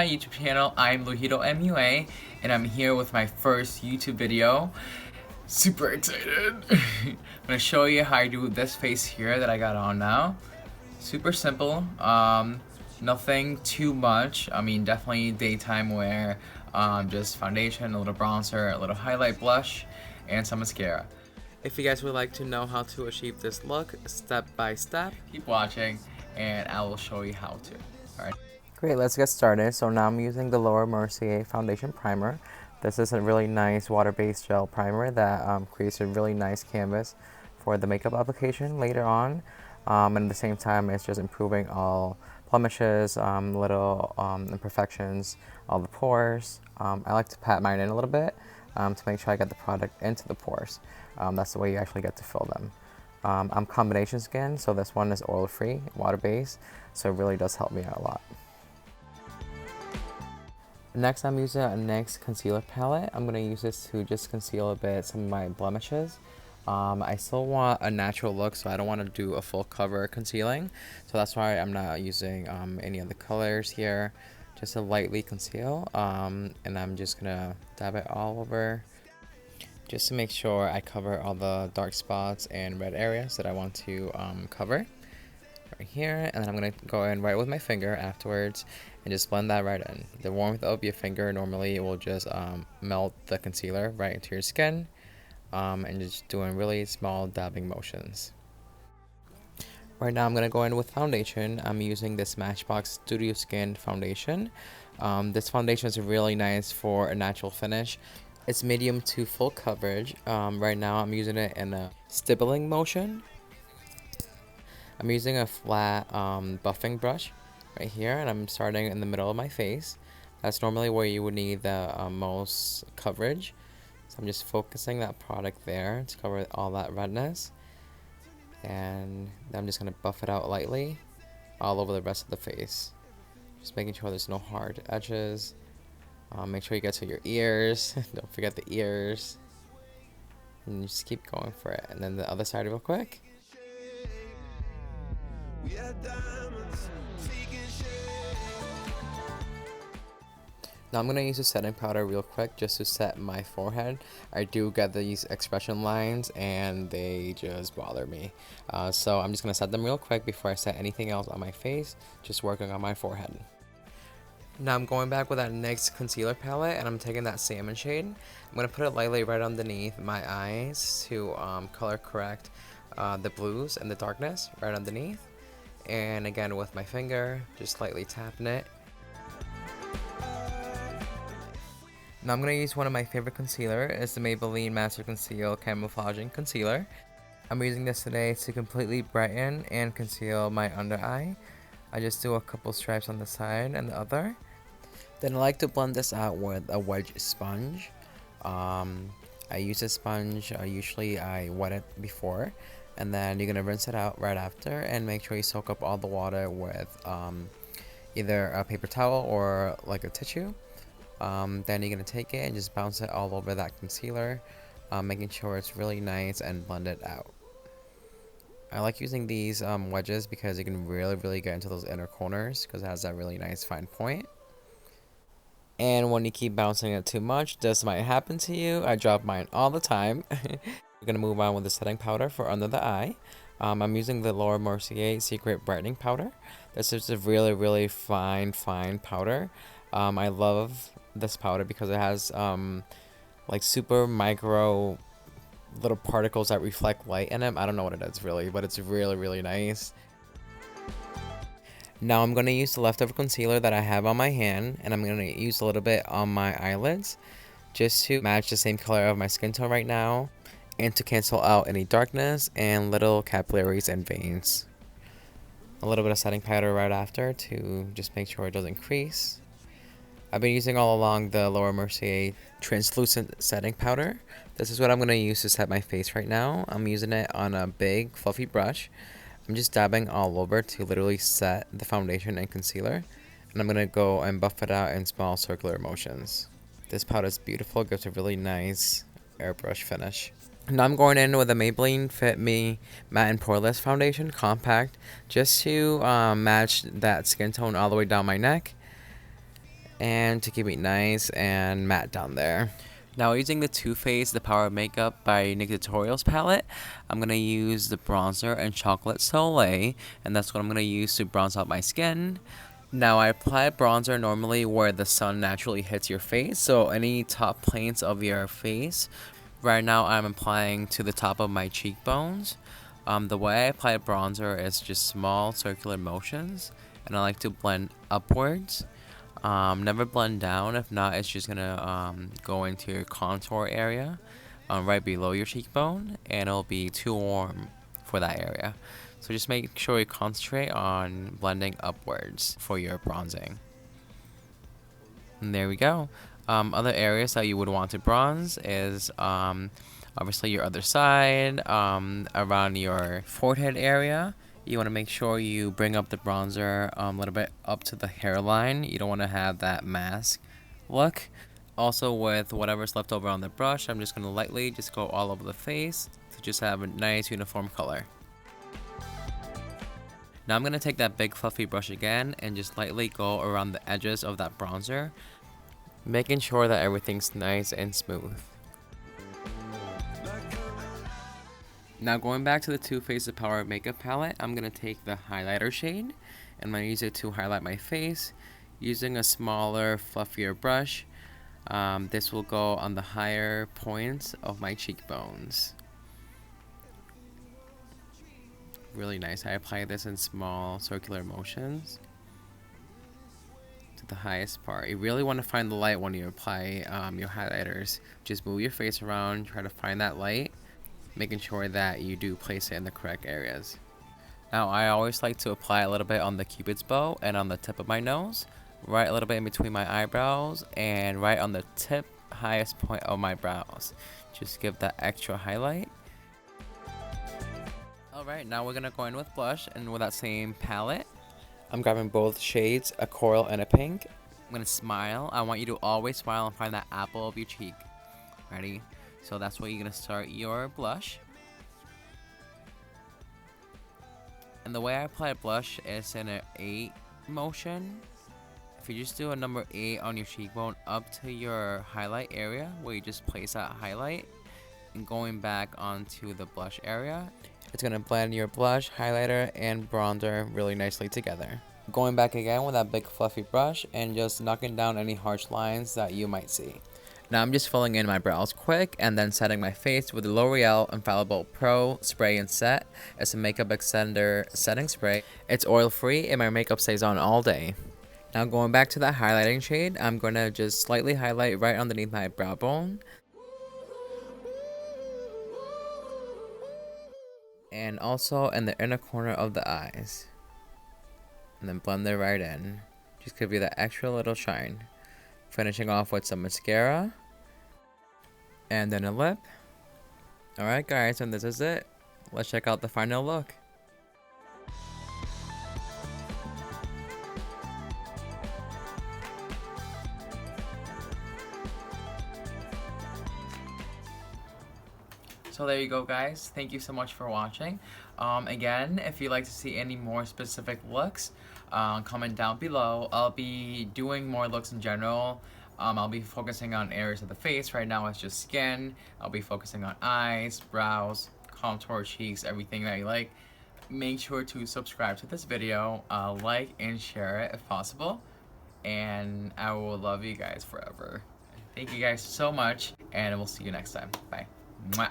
my YouTube channel. I'm LUIJIDOXO.MUA and I'm here with my first YouTube video. Super excited. I'm gonna show you how I do this face here that I got on now. Super simple, nothing too much. I mean, definitely daytime wear, just foundation, a little bronzer, a little highlight blush, and some mascara. If you guys would like to know how to achieve this look step by step, keep watching and I will show you how to. Alright. Great, let's get started. So now I'm using the L'Oreal Mercier foundation primer. This is a really nice water-based gel primer that creates a really nice canvas for the makeup application later on. And at the same time, it's just improving all blemishes, little imperfections, all the pores. I like to pat mine in a little bit to make sure I get the product into the pores. That's the way you actually get to fill them. I'm combination skin, so this one is oil-free, water-based, so it really does help me out a lot. Next, I'm using a NYX concealer palette. I'm going to use this to just conceal a bit some of my blemishes. I still want a natural look, so I don't want to do a full cover concealing. So that's why I'm not using any of the colors here. Just to lightly conceal. And I'm just going to dab it all over. Just to make sure I cover all the dark spots and red areas that I want to cover. Right here, and then I'm going to go in right with my finger afterwards and just blend that right in. The warmth of your finger normally will just melt the concealer right into your skin, and just doing really small dabbing motions. Right now I'm going to go in with foundation. I'm using this Smashbox Studio Skin foundation. This foundation is really nice for a natural finish. It's medium to full coverage. Right now I'm using it in a stippling motion. I'm using a flat buffing brush right here, and I'm starting in the middle of my face. That's normally where you would need the most coverage. So I'm just focusing that product there to cover all that redness. And I'm just going to buff it out lightly all over the rest of the face. Just making sure there's no hard edges. Make sure you get to your ears. Don't forget the ears. And just keep going for it. And then the other side real quick. Now I'm going to use a setting powder real quick just to set my forehead. I do get these expression lines and they just bother me. So I'm just going to set them real quick before I set anything else on my face, just working on my forehead. Now I'm going back with that NYX concealer palette and I'm taking that salmon shade. I'm going to put it lightly right underneath my eyes to color correct the blues and the darkness right underneath. And again with my finger, just slightly tapping it. Now I'm going to use one of my favorite concealer. It's the Maybelline Master Conceal Camouflaging Concealer. I'm using this today to completely brighten and conceal my under eye. I just do a couple stripes on the side and the other. Then I like to blend this out with a Wedge sponge. I use a sponge, usually I wet it before. And then you're going to rinse it out right after and make sure you soak up all the water with either a paper towel or like a tissue. Then you're going to take it and just bounce it all over that concealer, making sure it's really nice and blended out. I like using these wedges because you can really get into those inner corners because it has that really nice fine point. And when you keep bouncing it too much, this might happen to you. I drop mine all the time. We're going to move on with the setting powder for under the eye. I'm using the L'Oreal Mercier Secret Brightening Powder. This is a really fine powder. I love this powder because it has like super micro little particles that reflect light in it. I don't know what it is really, but it's really nice. Now I'm going to use the leftover concealer that I have on my hand, and I'm going to use a little bit on my eyelids just to match the same color of my skin tone right now and to cancel out any darkness and little capillaries and veins. A little bit of setting powder right after to just make sure it doesn't crease. I've been using all along the L'Oreal Mercier translucent setting powder. This is what I'm going to use to set my face right now. I'm using it on a big fluffy brush. I'm just dabbing all over to literally set the foundation and concealer. And I'm going to go and buff it out in small circular motions. This powder is beautiful, gives a really nice airbrush finish. Now I'm going in with a Maybelline Fit Me Matte and Poreless Foundation Compact just to match that skin tone all the way down my neck. and to keep it nice and matte down there. Now using the Too Faced The Power of Makeup by Nikkie Tutorials palette, I'm going to use the bronzer and Chocolate Soleil, and that's what I'm going to use to bronze out my skin. Now I apply bronzer normally where the sun naturally hits your face, so any top planes of your face. Right now I'm applying to the top of my cheekbones. The way I apply bronzer is just small circular motions, and I like to blend upwards. Never blend down, if not it's just gonna go into your contour area right below your cheekbone, and it'll be too warm for that area. So just make sure you concentrate on blending upwards for your bronzing. And there we go. Other areas that you would want to bronze is obviously your other side, around your forehead area. You want to make sure you bring up the bronzer a little bit up to the hairline. You don't want to have that mask look. Also with whatever's left over on the brush, I'm just going to lightly just go all over the face to just have a nice uniform color. Now I'm going to take that big fluffy brush again and just lightly go around the edges of that bronzer, making sure that everything's nice and smooth. Now going back to the Too Faced The Power of Makeup palette, I'm going to take the highlighter shade and I'm going to use it to highlight my face using a smaller, fluffier brush. This will go on the higher points of my cheekbones. Really nice. I apply this in small circular motions to the highest part. You really want to find the light when you apply your highlighters. Just move your face around, try to find that light, making sure that you do place it in the correct areas. Now I always like to apply a little bit on the cupid's bow and on the tip of my nose, right a little bit in between my eyebrows, and right on the tip highest point of my brows. Just give that extra highlight. Alright, now we're gonna go in with blush, and with that same palette, I'm grabbing both shades, a coral and a pink. I'm gonna smile. I want you to always smile and find that apple of your cheek. Ready? So that's where you're going to start your blush. And the way I apply blush is in an 8 motion. If you just do a number 8 on your cheekbone up to your highlight area, where you just place that highlight, and going back onto the blush area, it's going to blend your blush, highlighter, and bronzer really nicely together. Going back again with that big fluffy brush and just knocking down any harsh lines that you might see. Now I'm just filling in my brows quick and then setting my face with the Loreal Infallible Pro-Spray&Set. It's a makeup extender setting spray. It's oil free and my makeup stays on all day. Now going back to that highlighting shade, I'm going to just slightly highlight right underneath my brow bone. And also in the inner corner of the eyes. And then blend it right in. Just give you that extra little shine. Finishing off with some mascara. And then a lip. Alright guys, and this is it. Let's check out the final look. So there you go guys, thank you so much for watching. Again, if you'd like to see any more specific looks, comment down below. I'll be doing more looks in general. I'll be focusing on areas of the face. Right now it's just skin. I'll be focusing on eyes, brows, contour, cheeks, everything that you like. Make sure to subscribe to this video, like and share it if possible. And I will love you guys forever. Thank you guys so much, and we'll see you next time. Bye. Mwah.